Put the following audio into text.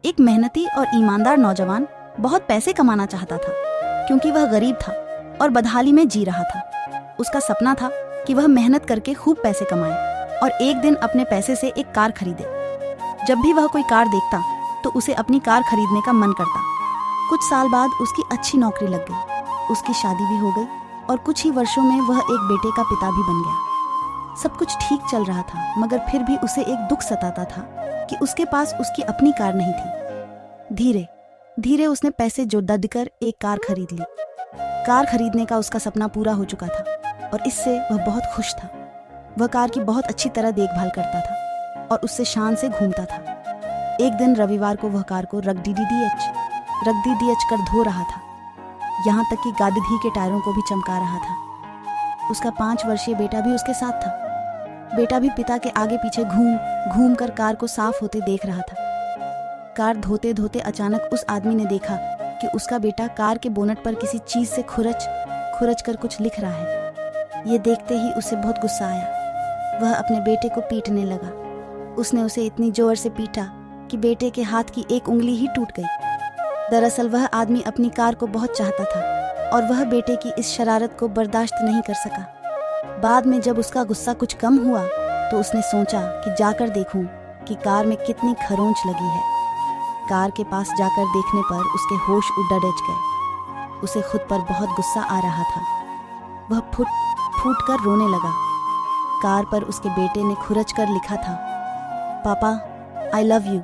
एक मेहनती और ईमानदार नौजवान बहुत पैसे कमाना चाहता था, क्योंकि वह गरीब था और बदहाली में जी रहा था। उसका सपना था कि वह मेहनत करके खूब पैसे कमाए और एक दिन अपने पैसे से एक कार खरीदे। जब भी वह कोई कार देखता तो उसे अपनी कार खरीदने का मन करता। कुछ साल बाद उसकी अच्छी नौकरी लग गई, उसकी शादी भी हो गई और कुछ ही वर्षों में वह एक बेटे का पिता भी बन गया। सब कुछ ठीक चल रहा था, मगर फिर भी उसे एक दुख सताता था कि उसके पास उसकी अपनी कार नहीं थी। धीरे धीरे उसने पैसे जोड़ कर एक कार खरीद ली। कार खरीदने का उसका सपना पूरा हो चुका था और इससे वह बहुत खुश था। वह कार की बहुत अच्छी तरह देखभाल करता था और उससे शान से घूमता था। एक दिन रविवार को वह कार को रगड़ी कर धो रहा था, यहाँ तक कि गाड़ी के टायरों को भी चमका रहा था। उसका 5 वर्षीय बेटा भी उसके साथ था। बेटा भी पिता के आगे पीछे घूम कर कार को साफ होते देख रहा था। कार धोते धोते अचानक उस आदमी ने देखा कि उसका बेटा कार के बोनट पर किसी चीज से खुरच कर कुछ लिख रहा है। ये देखते ही उसे बहुत गुस्सा आया। वह अपने बेटे को पीटने लगा। उसने उसे इतनी जोर से पीटा कि बेटे के हाथ की एक उंगली ही टूट गई। दरअसल वह आदमी अपनी कार को बहुत चाहता था और वह बेटे की इस शरारत को बर्दाश्त नहीं कर सका। बाद में जब उसका गुस्सा कुछ कम हुआ तो उसने सोचा कि जाकर देखूं कि कार में कितनी खरोंच लगी है। कार के पास जाकर देखने पर उसके होश उड़ गए। उसे खुद पर बहुत गुस्सा आ रहा था। वह फूट कर रोने लगा। कार पर उसके बेटे ने खुरच कर लिखा था, पापा, आई लव यू।